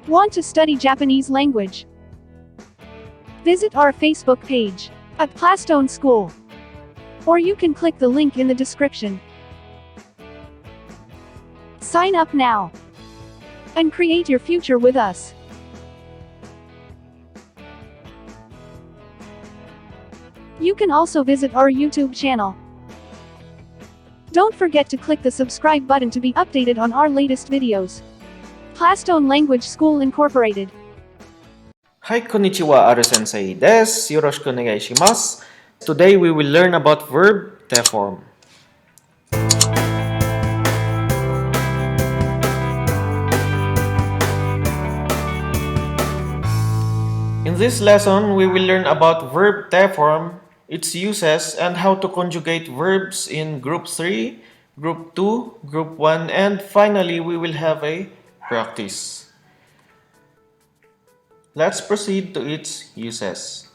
Want to study Japanese language? Visit our Facebook page at Plastone School. Or you can click the link in the description. Sign up now and create your future with us. You can also visit our YouTube channel. Don't forget to click the subscribe button to be updated on our latest videos. Plastone Language School Incorporated. Hi, konnichiwa, Aru-sensei desu. Yoroshiku onegai shimasu. Today we will learn about verb te form. In this lesson, we will learn about verb te form, its uses, and how to conjugate verbs in Group 3, Group 2, Group 1, and finally, we will have a practice. Let's proceed to its uses.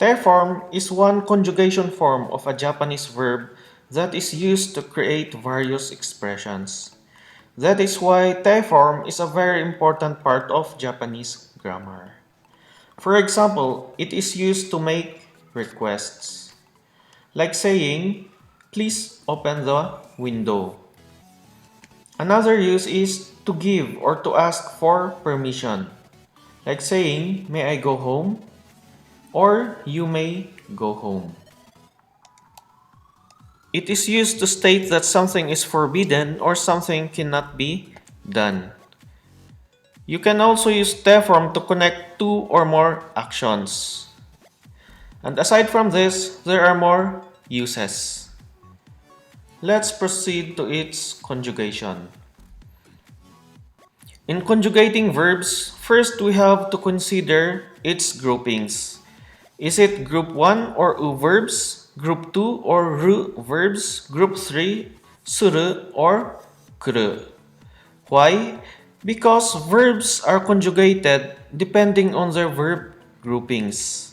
Te form is one conjugation form of a Japanese verb that is used to create various expressions. That is why te form is a very important part of Japanese grammar. For example, it is used to make requests, like saying, "Please open the window." Another use is to give or to ask for permission, like saying, "May I go home?" or "You may go home." It is used to state that something is forbidden or something cannot be done. You can also use te form to connect two or more actions. And aside from this, there are more uses. Let's proceed to its conjugation. In conjugating verbs, first we have to consider its groupings. Is it group 1 or u verbs, group 2 or ru verbs, group 3 suru or kuru? Why? Because verbs are conjugated depending on their verb groupings.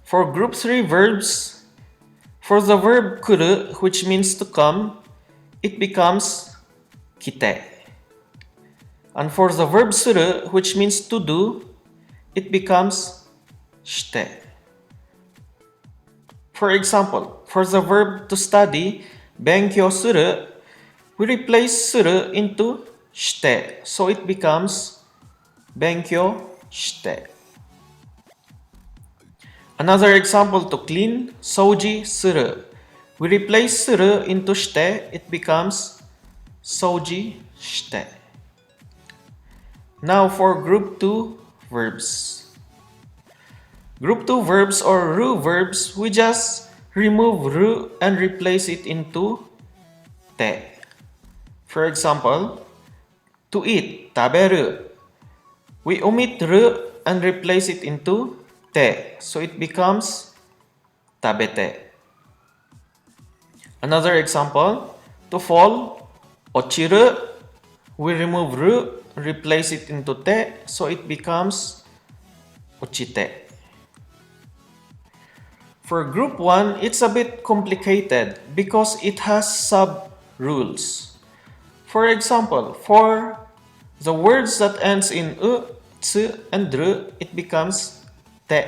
For group 3 verbs, for the verb kuru, which means to come, it becomes kite. And for the verb suru, which means to do, it becomes shite. For example, for the verb to study, benkyou suru, we replace suru into shite, so it becomes benkyou shite. Another example to clean, souji suru. We replace suru into shite, it becomes souji shite. Now for group 2 verbs. Group 2 verbs or ru verbs, we just remove ru and replace it into te. For example, to eat, taberu. We omit ru and replace it into te, so it becomes tabete. Another example, to fall, ochiru. We remove ru, replace it into te, so it becomes ochite. For group 1, it's a bit complicated because it has sub-rules. For example, for the words that ends in u, tsu, and ru, it becomes te.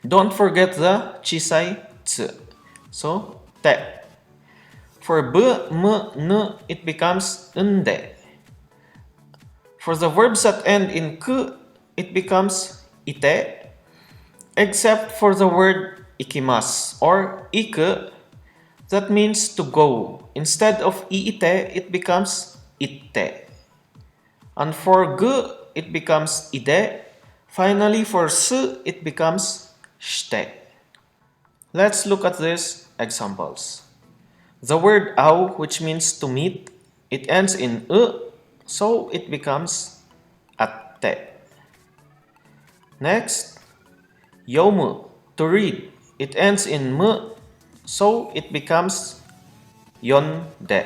Don't forget the chisai tsu. So, te. For b, m, n, it becomes nde. For the verbs that end in ku, it becomes ite, except for the word ikimasu or iku, that means to go. Instead of iite, it becomes itte. And for gu, it becomes ide. Finally, for su, it becomes shite. Let's look at these examples. The word au, which means to meet, it ends in u, so it becomes atte. Next, yomu, to read, it ends in mu, so it becomes yonde.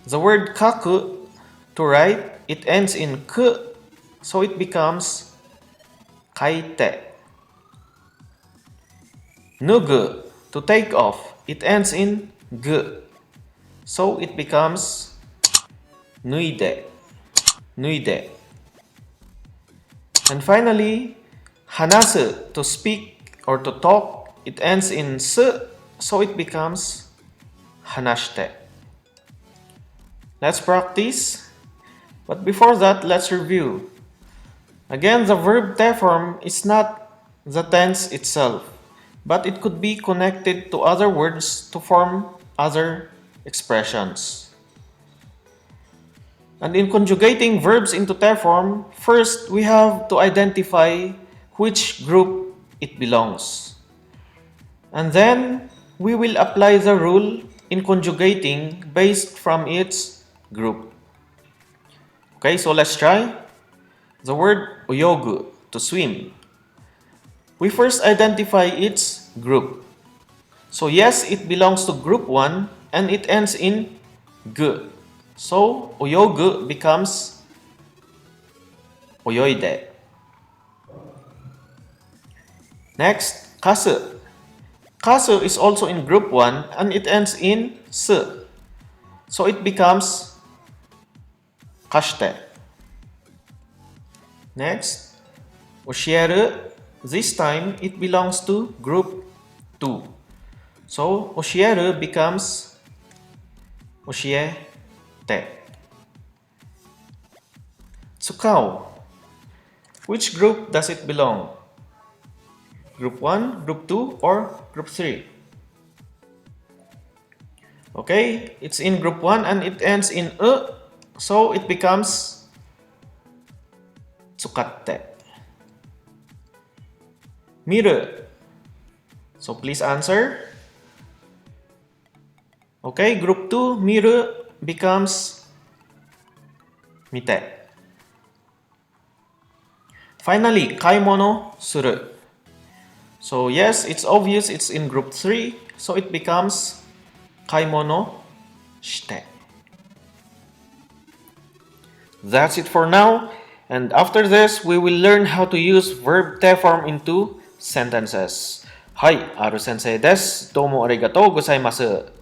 The word kaku, to write, it ends in ku, so it becomes kaite. Nugu, to take off, it ends in gu, So it becomes 脱いで、脱いで. And finally, 話す to speak or to talk, it ends in す, so it becomes 話して. Let's practice. But before that, let's review. Again, the verb te form is not the tense itself, but it could be connected to other words to form other expressions. And in conjugating verbs into te form, first we have to identify which group it belongs. And then we will apply the rule in conjugating based from its group. Okay, so let's try. The word uyogu, to swim. We first identify its group. So yes, it belongs to group 1 and it ends in gu. So uyogu becomes oyoide. Next, kasu. Kasu is also in group 1 and it ends in su. So it becomes kashite. Next, oshieru. This time it belongs to group 2. So oshieru becomes oshiete. Tsukao. Which group does it belong? Group 1, group 2, or group 3? Okay, it's in group 1 and it ends in so it becomes tsukatte. Miru. So please answer. Okay, group 2, miru becomes mite. Finally, kaimono suru. So yes, it's obvious it's in group 3, so it becomes kaimono shite. That's it for now, and after this, we will learn how to use verb te form into sentences. はい、R 先生です。どうもありがとうございます。